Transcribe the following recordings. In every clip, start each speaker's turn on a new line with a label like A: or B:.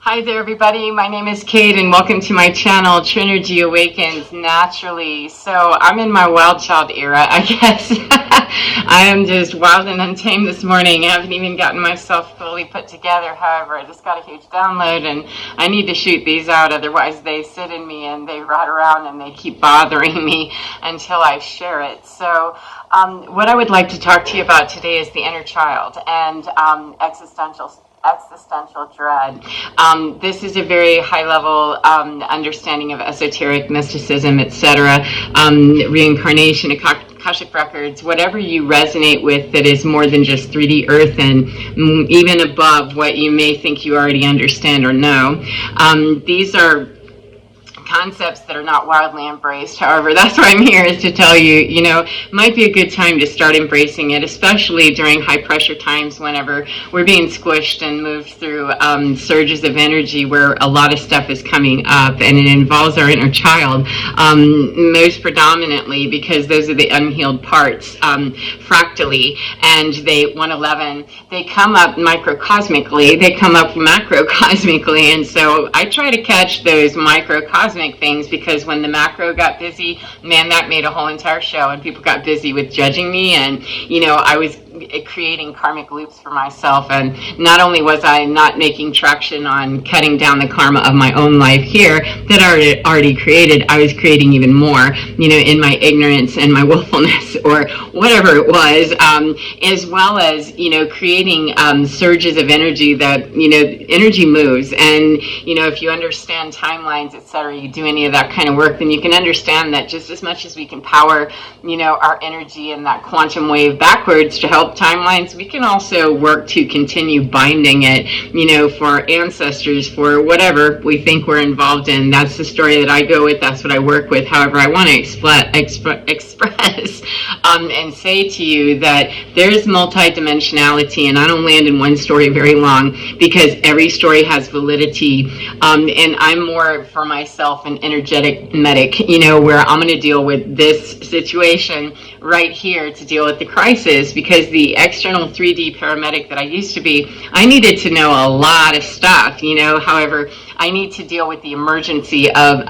A: Hi there, everybody. My name is Kate, and welcome to my channel, Trinergy Awakens Naturally. So I'm in my wild child era, I guess. I am just wild and untamed this morning. I haven't even gotten myself fully put together. However, I just got a huge download, and I need to shoot these out. Otherwise, they sit in me, and they rot around, and they keep bothering me until I share it. So what I would like to talk to you about today is the inner child and existential dread. This is a very high-level understanding of esoteric mysticism, etc., reincarnation, Akashic records, whatever you resonate with that is more than just 3D Earth and even above what you may think you already understand or know. These are concepts that are not wildly embraced. However, that's why I'm here, is to tell you, it might be a good time to start embracing it, especially during high pressure times whenever we're being squished and moved through surges of energy where a lot of stuff is coming up, and it involves our inner child, most predominantly because those are the unhealed parts, fractally, and they 111, they come up microcosmically, they come up macrocosmically, and so I try to catch those microcosmic things, because when the macro got busy, man, that made a whole entire show, and people got busy with judging me, and I was creating karmic loops for myself, and not only was I not making traction on cutting down the karma of my own life here that I already created, I was creating even more, in my ignorance and my willfulness, or whatever it was, as well as, creating surges of energy that, energy moves, and, if you understand timelines, etc., you do any of that kind of work, then you can understand that just as much as we can power, our energy in that quantum wave backwards to help timelines, we can also work to continue binding it, for our ancestors, for whatever we think we're involved in. That's the story that I go with. That's what I work with. However, I want to express and say to you that there's multidimensionality, and I don't land in one story very long, because every story has validity, and I'm more for myself an energetic medic, where I'm going to deal with this situation right here to deal with the crisis, because the external 3D paramedic that I used to be, I needed to know a lot of stuff, however, I need to deal with the emergency of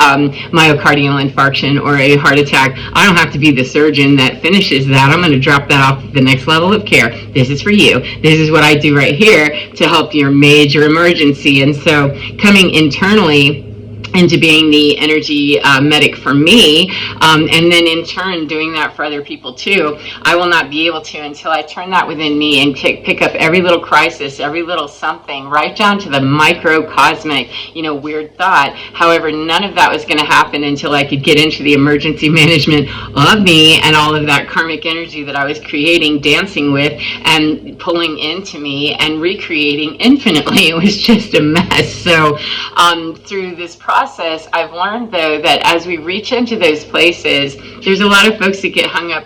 A: myocardial infarction or a heart attack. I don't have to be the surgeon that finishes that. I'm going to drop that off to the next level of care. This is for you. This is what I do right here to help your major emergency. And so coming internally into being the energy medic for me, and then in turn doing that for other people too, I will not be able to until I turn that within me and pick up every little crisis, every little something, right down to the microcosmic, weird thought. However, none of that was going to happen until I could get into the emergency management of me and all of that karmic energy that I was creating, dancing with, and pulling into me and recreating infinitely. It was just a mess. So through this process, I've learned, though, that as we reach into those places, there's a lot of folks that get hung up.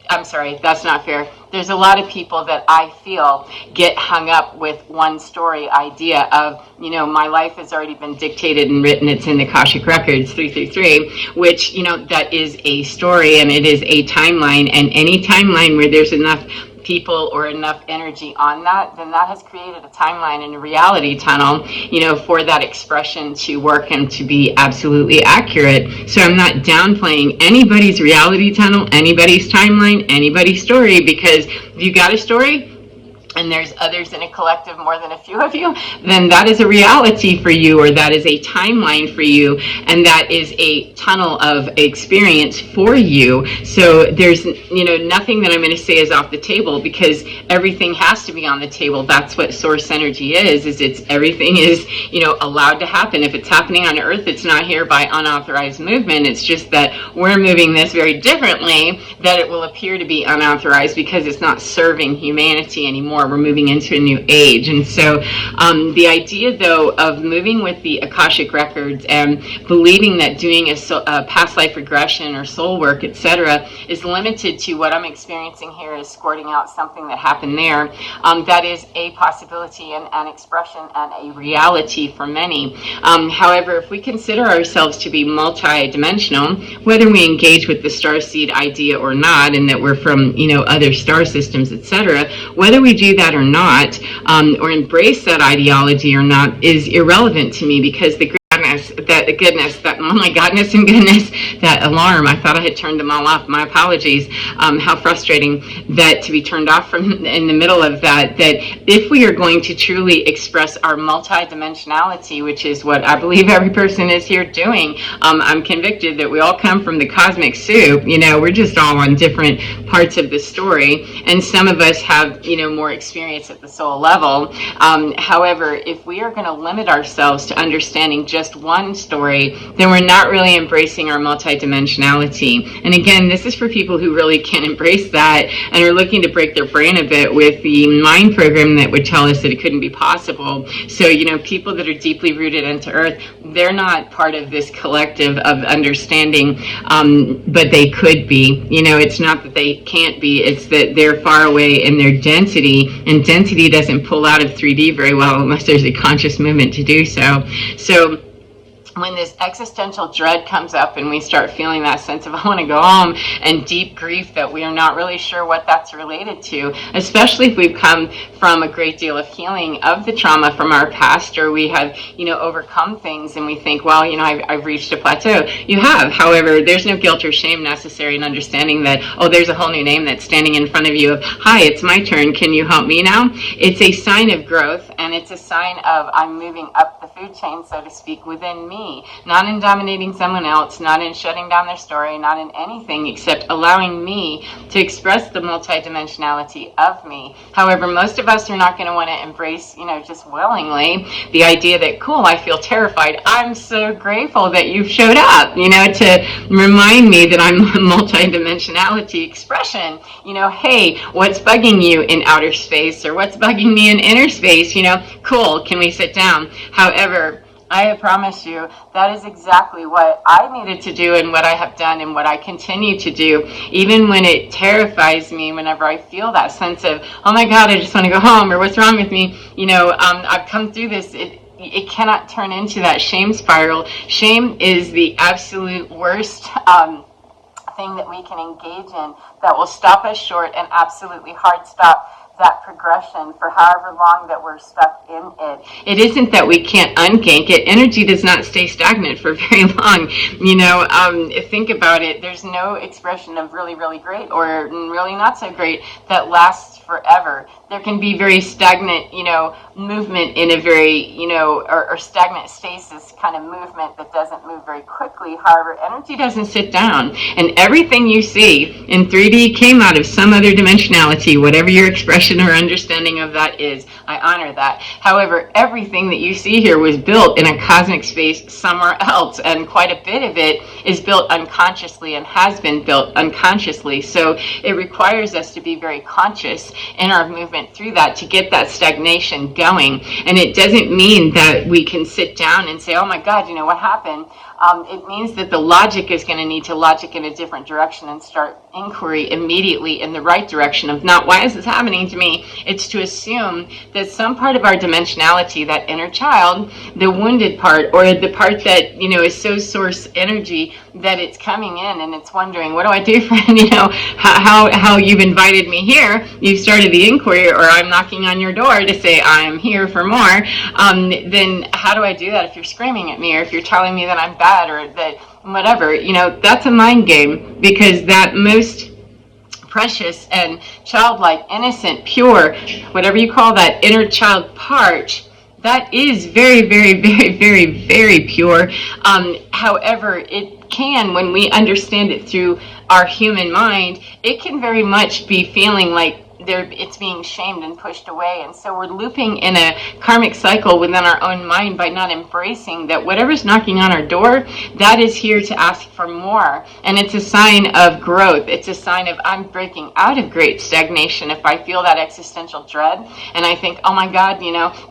A: I'm sorry, that's not fair. There's a lot of people that I feel get hung up with one story idea of, my life has already been dictated and written. It's in the Akashic Records 333, which, that is a story, and it is a timeline, and any timeline where there's enough people or enough energy on that, then that has created a timeline and a reality tunnel, for that expression to work and to be absolutely accurate. So I'm not downplaying anybody's reality tunnel, anybody's timeline, anybody's story, because if you got a story, and there's others in a collective, more than a few of you, then that is a reality for you, or that is a timeline for you, and that is a tunnel of experience for you. So there's, nothing that I'm going to say is off the table, because everything has to be on the table. That's what source energy is everything is, allowed to happen. If it's happening on Earth, it's not here by unauthorized movement. It's just that we're moving this very differently, that it will appear to be unauthorized because it's not serving humanity anymore. We're moving into a new age. And so the idea, though, of moving with the Akashic Records and believing that doing a past life regression or soul work, etc., is limited to what I'm experiencing here is squirting out something that happened there, that is a possibility and an expression and a reality for many. However, if we consider ourselves to be multi-dimensional, whether we engage with the starseed idea or not, and that we're from, other star systems, etc., whether we do that or not, or embrace that ideology or not, is irrelevant to me, because the goodness, that, oh my godness and goodness, that alarm, I thought I had turned them all off. My apologies. How frustrating that to be turned off from in the middle of that if we are going to truly express our multidimensionality, which is what I believe every person is here doing, I'm convicted that we all come from the cosmic soup. We're just all on different parts of the story, and some of us have, more experience at the soul level. However, if we are going to limit ourselves to understanding just one story, then we're not really embracing our multidimensionality. And again, this is for people who really can embrace that and are looking to break their brain a bit with the mind program that would tell us that it couldn't be possible. So, people that are deeply rooted into Earth, they're not part of this collective of understanding, but they could be. It's not that they can't be, it's that they're far away in their density, and density doesn't pull out of 3D very well unless there's a conscious movement to do so. So when this existential dread comes up and we start feeling that sense of I want to go home, and deep grief that we are not really sure what that's related to, especially if we've come from a great deal of healing of the trauma from our past, or we have, overcome things and we think, well, I've reached a plateau. You have. However, there's no guilt or shame necessary in understanding that, there's a whole new name that's standing in front of you of, hi, it's my turn. Can you help me now? It's a sign of growth, and it's a sign of I'm moving up the food chain, so to speak, within me. Not in dominating someone else, not in shutting down their story, not in anything except allowing me to express the multidimensionality of me. However, most of us are not going to want to embrace, just willingly, the idea that, cool, I feel terrified. I'm so grateful that you showed up, to remind me that I'm a multidimensionality expression. Hey, what's bugging you in outer space, or what's bugging me in inner space? Cool, can we sit down? However, I promise you, that is exactly what I needed to do, and what I have done, and what I continue to do, even when it terrifies me, whenever I feel that sense of, oh my God, I just want to go home, or what's wrong with me? I've come through this. It cannot turn into that shame spiral. Shame is the absolute worst thing that we can engage in that will stop us short and absolutely hard stop that progression for however long that we're stuck in it. It isn't that we can't ungank it. Energy does not stay stagnant for very long. Think about it. There's no expression of really, really great or really not so great that lasts forever. There can be very stagnant, movement in a very, or stagnant stasis kind of movement that doesn't move very quickly. However, energy doesn't sit down, and everything you see in 3D came out of some other dimensionality, whatever your expression or understanding of that is. I honor that. However, everything that you see here was built in a cosmic space somewhere else, and quite a bit of it is built unconsciously and has been built unconsciously. So it requires us to be very conscious in our movement through that to get that stagnation going. And it doesn't mean that we can sit down and say, oh my God, what happened? It means that the logic is going to need to logic in a different direction and start inquiry immediately in the right direction of not, why is this happening to me? It's to assume that some part of our dimensionality, that inner child, the wounded part, or the part that, is so source energy that it's coming in and it's wondering, what do I do, friend? How you've invited me here, you've started the inquiry, or I'm knocking on your door to say I'm here for more. Then how do I do that if you're screaming at me, or if you're telling me that I'm bad, or that whatever? That's a mind game, because that most precious and childlike, innocent, pure, whatever you call that inner child part, that is very, very, very, very, very pure. However, it can, when we understand it through our human mind, it can very much be feeling like it's being shamed and pushed away. And so we're looping in a karmic cycle within our own mind by not embracing that whatever's knocking on our door, that is here to ask for more. And it's a sign of growth. It's a sign of I'm breaking out of great stagnation. If I feel that existential dread and I think, oh my God,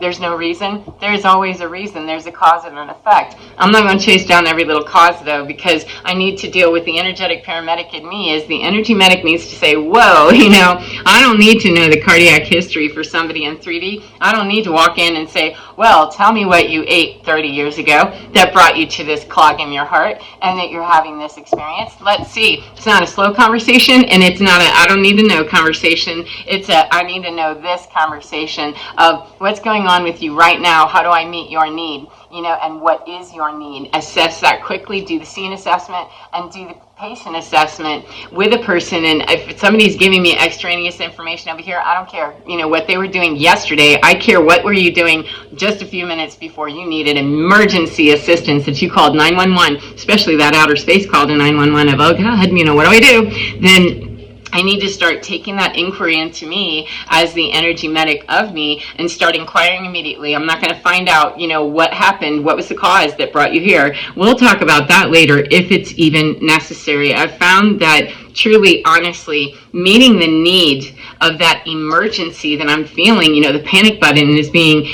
A: there's no reason. There's always a reason. There's a cause and an effect. I'm not going to chase down every little cause, though, because I need to deal with the energetic paramedic in me. As the energy medic needs to say, whoa, I don't need need to know the cardiac history for somebody in 3D. I don't need to walk in and say, well, tell me what you ate 30 years ago that brought you to this clog in your heart and that you're having this experience. Let's see. It's not a slow conversation, and it's not a I don't need to know conversation. It's a I need to know this conversation of what's going on with you right now. How do I meet your need? And what is your need? Assess that quickly, do the scene assessment, and do the patient assessment with a person. And if somebody's giving me extraneous information over here, I don't care, what they were doing yesterday. I care what were you doing just a few minutes before you needed emergency assistance that you called 911, especially that outer space call to 911 of, oh God, what do I do? Then I need to start taking that inquiry into me as the energy medic of me and start inquiring immediately. I'm not going to find out, what happened, what was the cause that brought you here. We'll talk about that later if it's even necessary. I've found that truly, honestly, meeting the need of that emergency that I'm feeling, the panic button is being,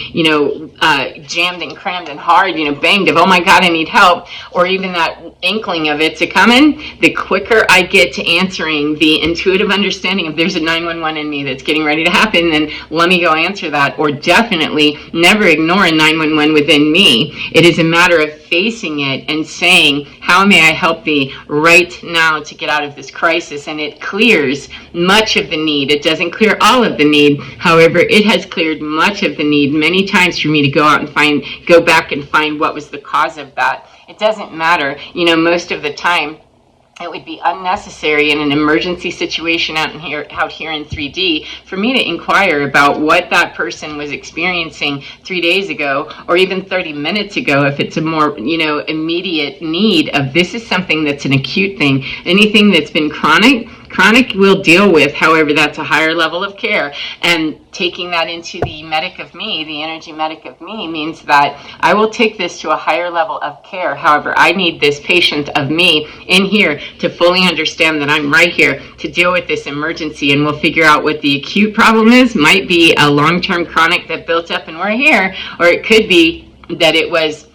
A: jammed and crammed and hard, banged of, oh my God, I need help, or even that inkling of it to come in, the quicker I get to answering the intuitive understanding of there's a 911 in me that's getting ready to happen, then let me go answer that. Or definitely never ignore a 911 within me. It is a matter of facing it and saying, how may I help thee right now to get out of this crisis? And it clears much of the need. It doesn't clear all of the need. However, it has cleared much of the need many times for me to go out and go back and find what was the cause of that. It doesn't matter, most of the time. It would be unnecessary in an emergency situation out here in 3D for me to inquire about what that person was experiencing 3 days ago or even 30 minutes ago if it's a more, immediate need of this is something that's an acute thing. Anything that's been chronic we'll deal with. However, that's a higher level of care. And taking that into the medic of me, the energy medic of me, means that I will take this to a higher level of care. However, I need this patient of me in here to fully understand that I'm right here to deal with this emergency, and we'll figure out what the acute problem is. Might be a long-term chronic that built up and we're here, or it could be that it was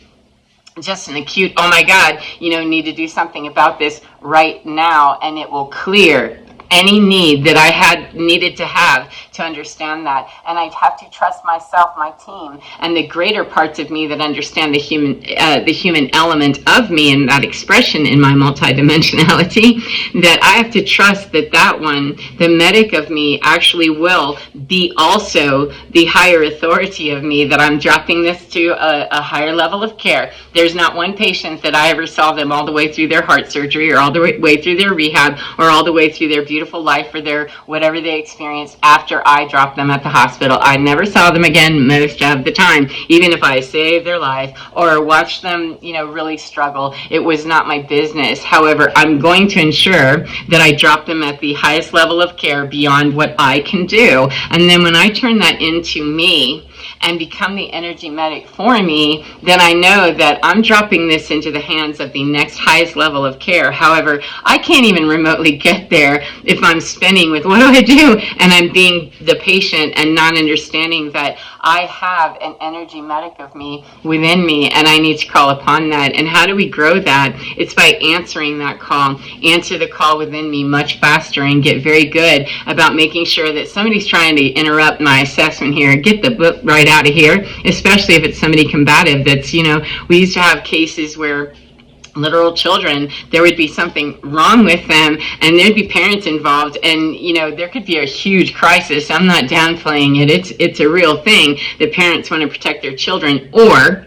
A: just an acute, oh my God, need to do something about this right now, and it will clear any need that I needed to have to understand that. And I'd have to trust myself, my team, and the greater parts of me that understand the human element of me and that expression in my multidimensionality, that I have to trust that one, the medic of me, actually will be also the higher authority of me, that I'm dropping this to a higher level of care. There's not one patient that I ever saw them all the way through their heart surgery or all the way through their rehab or all the way through their beautiful life or their whatever they experienced after I dropped them at the hospital. I never saw them again most of the time, even if I saved their life or watched them, really struggle. It was not my business. However, I'm going to ensure that I drop them at the highest level of care beyond what I can do. And then when I turn that into me and become the energy medic for me, then I know that I'm dropping this into the hands of the next highest level of care. However, I can't even remotely get there if I'm spinning with what do I do? And I'm being the patient and not understanding that I have an energy medic of me within me, and I need to call upon that. And how do we grow that? It's by answering that call. Answer the call within me much faster and get very good about making sure that somebody's trying to interrupt my assessment here. Get the book right out of here, especially if it's somebody combative that's, we used to have cases where literal children, there would be something wrong with them and there'd be parents involved, and there could be a huge crisis. I'm not downplaying it. It's a real thing that parents want to protect their children, or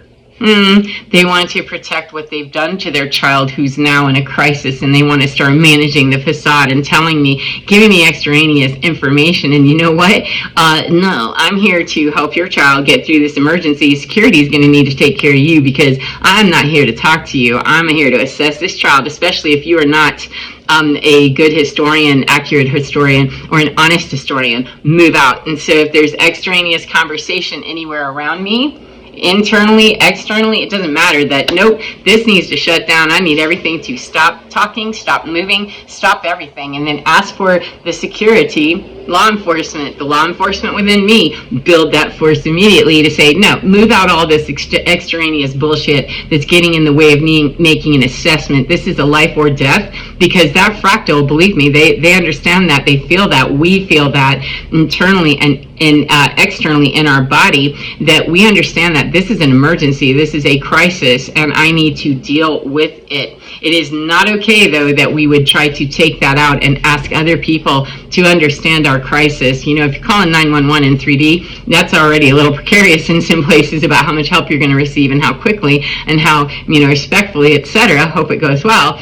A: they want to protect what they've done to their child who's now in a crisis, and they want to start managing the facade and giving me extraneous information. And you know what? No, I'm here to help your child get through this emergency. Security is going to need to take care of you because I'm not here to talk to you. I'm here to assess this child, especially if you are not a good historian, accurate historian, or an honest historian. Move out. And so if there's extraneous conversation anywhere around me, internally, externally, it doesn't matter, that nope, this needs to shut down. I need everything to stop talking, stop moving, stop everything, and then ask for the security law enforcement, the law enforcement within me, build that force immediately to say, no, move out all this extraneous bullshit that's getting in the way of me making an assessment. This is a life or death, because that fractal, believe me, they understand that, they feel that, we feel that internally and externally in our body, that we understand that this is an emergency, this is a crisis, and I need to deal with it. It is not okay, though, that we would try to take that out and ask other people to understand our crisis. You know, if you're calling 911 in 3D, that's already a little precarious in some places about how much help you're going to receive and how quickly and how, respectfully, etc. Hope it goes well.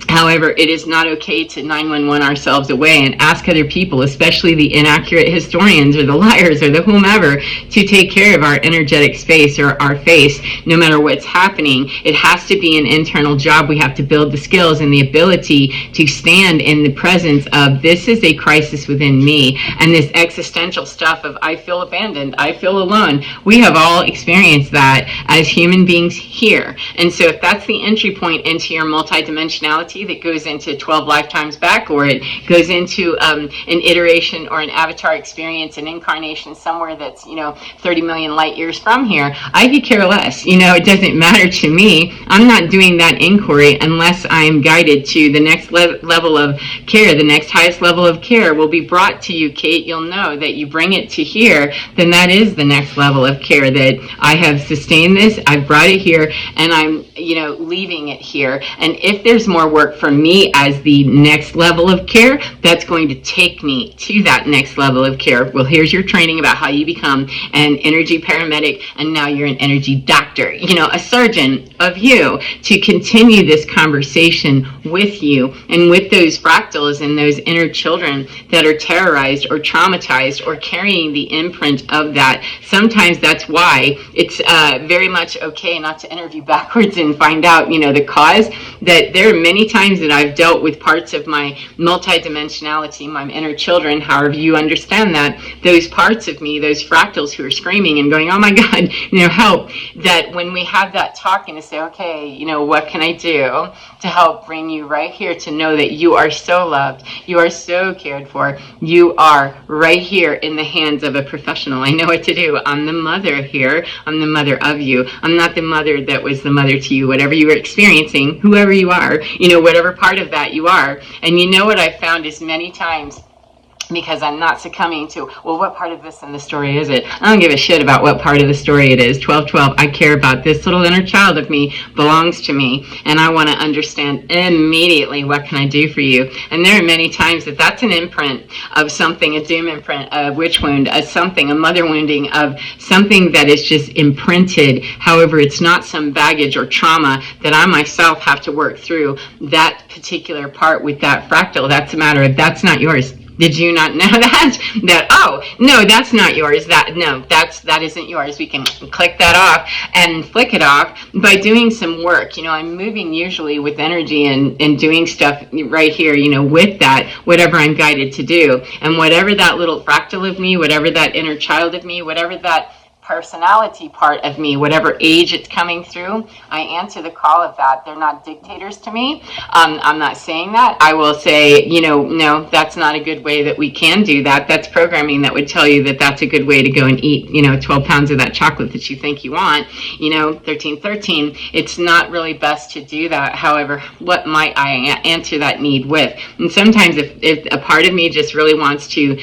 A: However, it is not okay to 911 ourselves away and ask other people, especially the inaccurate historians or the liars or the whomever, to take care of our energetic space or our face, no matter what's happening. It has to be an internal job. We have to build the skills and the ability to stand in the presence of, this is a crisis within me, and this existential stuff of, I feel abandoned, I feel alone. We have all experienced that as human beings here. And so if that's the entry point into your multidimensionality, that goes into 12 lifetimes back, or it goes into an iteration or an avatar experience, an incarnation somewhere that's 30 million light years from here, I could care less. It doesn't matter to me. I'm not doing that inquiry unless I am guided to the next level of care. The next highest level of care will be brought to you, Kate. You'll know that you bring it to here, then that is the next level of care, that I have sustained this, I've brought it here, and I'm leaving it here. And if there's more work for me as the next level of care, that's going to take me to that next level of care. Well, here's your training about how you become an energy paramedic, and now you're an energy doctor, a surgeon of you, to continue this conversation with you and with those fractals and those inner children that are terrorized or traumatized or carrying the imprint of that. Sometimes that's why it's very much okay not to interview backwards and find out, the cause. That there are many times that I've dealt with parts of my multidimensionality, my inner children, however you understand that, those parts of me, those fractals who are screaming and going, oh my God, help, that when we have that talking to say, okay, what can I do to help bring you right here to know that you are so loved, you are so cared for, you are right here in the hands of a professional. I know what to do. I'm the mother here. I'm the mother of you. I'm not the mother that was the mother to you, whatever you were experiencing, whoever you are, whatever part of that you are. And what I found is many times, because I'm not succumbing to, well, what part of this in the story is it? I don't give a shit about what part of the story it is. 1212, I care about this little inner child of me, belongs to me, and I want to understand immediately, what can I do for you? And there are many times that that's an imprint of something, a doom imprint, a witch wound, a mother wounding, of something that is just imprinted. However, it's not some baggage or trauma that I myself have to work through. That particular part with that fractal, that's a matter of, that's not yours. Did you not know that? Oh, no, that's not yours. That isn't yours. We can click that off and flick it off by doing some work. I'm moving usually with energy and doing stuff right here, with that, whatever I'm guided to do. And whatever that little fractal of me, whatever that inner child of me, whatever that personality part of me, whatever age it's coming through, I answer the call of that. They're not dictators to me. I'm not saying that. I will say, no, that's not a good way that we can do that. That's programming that would tell you that that's a good way to go and eat, 12 pounds of that chocolate that you think you want, 1313. It's not really best to do that. However, what might I answer that need with? And sometimes if a part of me just really wants to,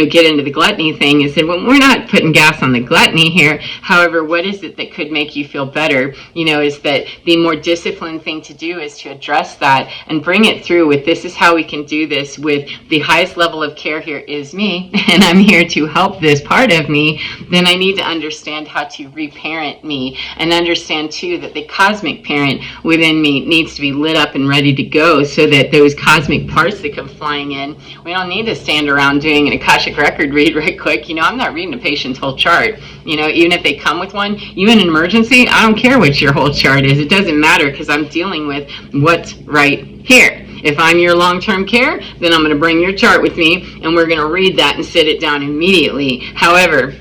A: get into the gluttony thing, is that, well, we're not putting gas on the gluttony here. However, what is it that could make you feel better? Is that the more disciplined thing to do is to address that and bring it through with, this is how we can do this with the highest level of care here is me, and I'm here to help this part of me. Then I need to understand how to reparent me, and understand too that the cosmic parent within me needs to be lit up and ready to go, so that those cosmic parts that come flying in, we don't need to stand around doing an Akashic record read right quick. I'm not reading a patient's whole chart. Even if they come with one, you in an emergency, I don't care what your whole chart is. It doesn't matter, because I'm dealing with what's right here. If I'm your long-term care, then I'm going to bring your chart with me, and we're going to read that and sit it down immediately. However,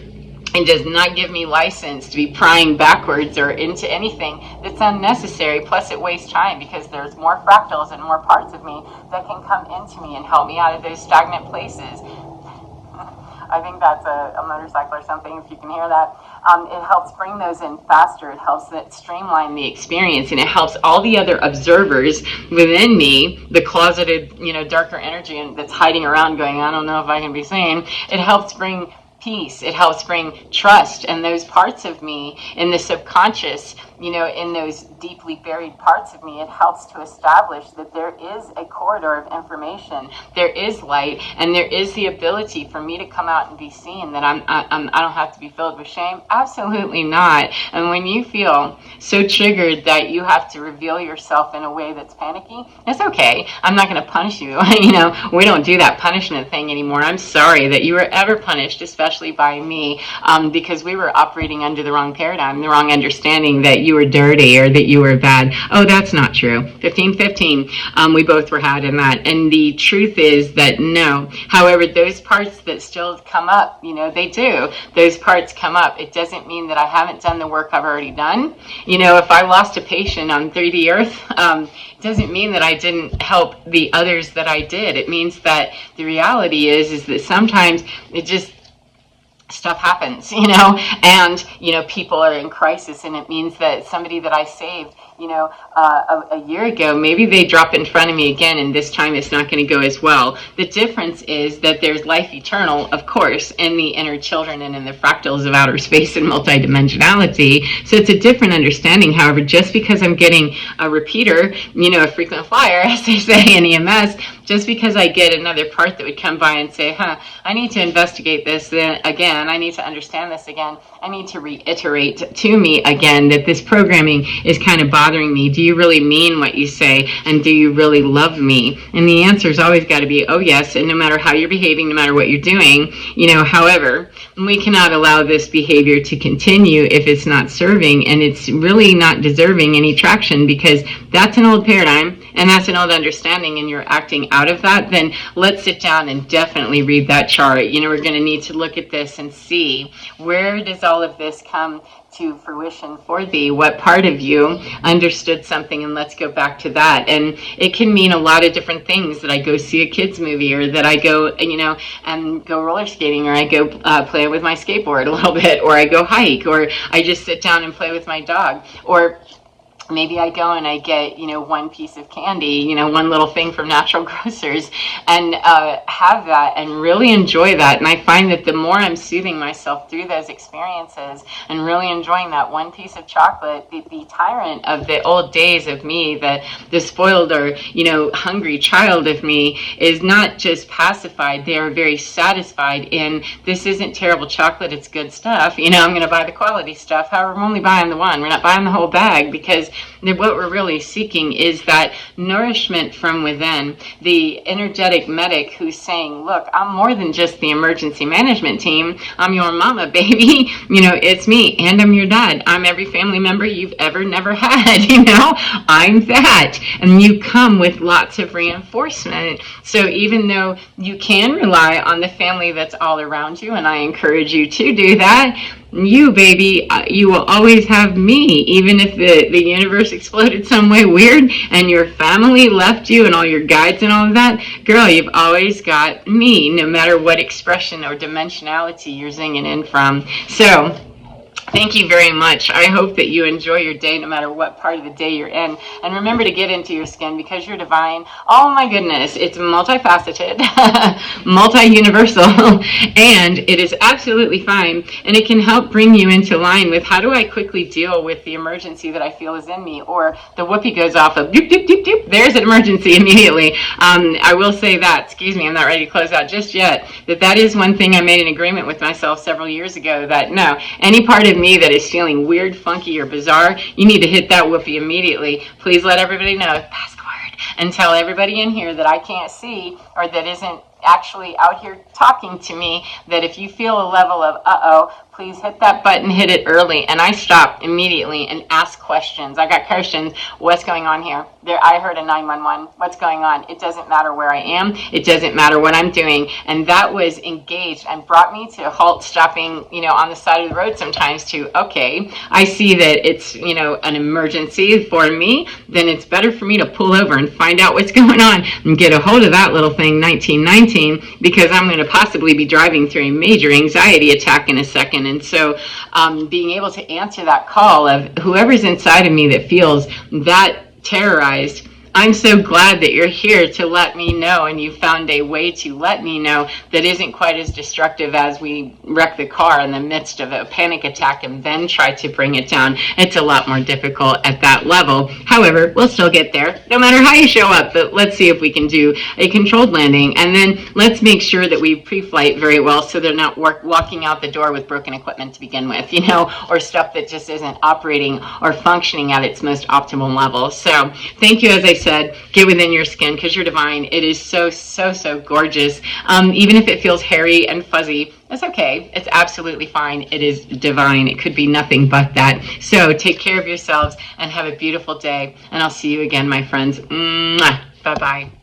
A: it does not give me license to be prying backwards or into anything that's unnecessary. Plus, it wastes time, because there's more fractals and more parts of me that can come into me and help me out of those stagnant places. I think that's a motorcycle or something, if you can hear that. It helps bring those in faster. It helps it streamline the experience, and it helps all the other observers within me, the closeted, darker energy and that's hiding around going, I don't know if I can be seen. It helps bring peace. It helps bring trust, and those parts of me in the subconscious, in those deeply buried parts of me, it helps to establish that there is a corridor of information, there is light, and there is the ability for me to come out and be seen, that I don't have to be filled with shame. Absolutely not. And when you feel so triggered that you have to reveal yourself in a way that's panicky, it's okay. I'm not going to punish you. We don't do that punishment thing anymore. I'm sorry that you were ever punished, especially by me, because we were operating under the wrong paradigm, the wrong understanding that you were dirty or that you were bad. Oh, that's not true. 15, we both were had in that. And the truth is that no. However, those parts that still come up, they do. Those parts come up. It doesn't mean that I haven't done the work I've already done. If I lost a patient on 3D Earth, it doesn't mean that I didn't help the others that I did. It means that the reality is that sometimes it just stuff happens, and, people are in crisis, and it means that somebody that I saved, a year ago, maybe they drop in front of me again, and this time it's not going to go as well. The difference is that there's life eternal, of course, in the inner children and in the fractals of outer space and multidimensionality. So it's a different understanding. However, just because I'm getting a repeater, a frequent flyer, as they say in EMS, just because I get another part that would come by and say, I need to investigate this again, I need to understand this again, I need to reiterate to me again that this programming is kind of bothering me. Do you really mean what you say? And do you really love me? And the answer's always got to be, oh yes, and no matter how you're behaving, no matter what you're doing, however, we cannot allow this behavior to continue if it's not serving, and it's really not deserving any traction, because that's an old paradigm and that's an old understanding, and you're acting out of that. Then let's sit down and definitely read that chart. We're going to need to look at this and see, where does all of this come to fruition for thee? What part of you understood something? And let's go back to that. And it can mean a lot of different things, that I go see a kids movie, or that I go, and go roller skating, or I go play with my skateboard a little bit, or I go hike, or I just sit down and play with my dog, or maybe I go and I get, one piece of candy, one little thing from Natural Grocers, and have that and really enjoy that. And I find that the more I'm soothing myself through those experiences and really enjoying that one piece of chocolate, the tyrant of the old days of me, the spoiled or, hungry child of me, is not just pacified. They are very satisfied in, this isn't terrible chocolate, it's good stuff. I'm going to buy the quality stuff. However, we're only buying the one. We're not buying the whole bag, because what we're really seeking is that nourishment from within, the energetic medic who's saying, look, I'm more than just the emergency management team. I'm your mama, baby. It's me, and I'm your dad. I'm every family member you've ever never had. I'm that. And you come with lots of reinforcement. So even though you can rely on the family that's all around you, and I encourage you to do that, you, baby, you will always have me. Even if the universe exploded some way weird and your family left you and all your guides and all of that, girl, you've always got me, no matter what expression or dimensionality you're zinging in from. So thank you very much. I hope that you enjoy your day, no matter what part of the day you're in. And remember to get into your skin, because you're divine. Oh my goodness, it's multifaceted, multi-universal, and it is absolutely fine. And it can help bring you into line with, how do I quickly deal with the emergency that I feel is in me? Or the whoopee goes off of, doop, doop, doop, doop. There's an emergency immediately. I will say that, excuse me, I'm not ready to close out just yet, that is one thing I made an agreement with myself several years ago, that no, any part of me that is feeling weird, funky, or bizarre, you need to hit that whoopee immediately. Please let everybody know, pass the word, and tell everybody in here that I can't see, or that isn't actually out here talking to me, that if you feel a level of uh-oh, please hit that button, hit it early. And I stop immediately and ask questions. I got questions. What's going on here? I heard a 911. What's going on? It doesn't matter where I am. It doesn't matter what I'm doing. And that was engaged and brought me to a halt, stopping, on the side of the road sometimes to, okay, I see that it's, an emergency for me. Then it's better for me to pull over and find out what's going on and get a hold of that little thing, 1919, because I'm going to possibly be driving through a major anxiety attack in a second. And so being able to answer that call of whoever's inside of me that feels that terrorized, I'm so glad that you're here to let me know, and you found a way to let me know that isn't quite as destructive as we wreck the car in the midst of a panic attack and then try to bring it down. It's a lot more difficult at that level. However, we'll still get there no matter how you show up, but let's see if we can do a controlled landing, and then let's make sure that we pre-flight very well so they're not walking out the door with broken equipment to begin with, or stuff that just isn't operating or functioning at its most optimal level. So thank you, as I said, get within your skin because you're divine. It is so, so, so gorgeous. Even if it feels hairy and fuzzy, that's okay. It's absolutely fine. It is divine. It could be nothing but that. So take care of yourselves and have a beautiful day. And I'll see you again, my friends. Mwah. Bye-bye.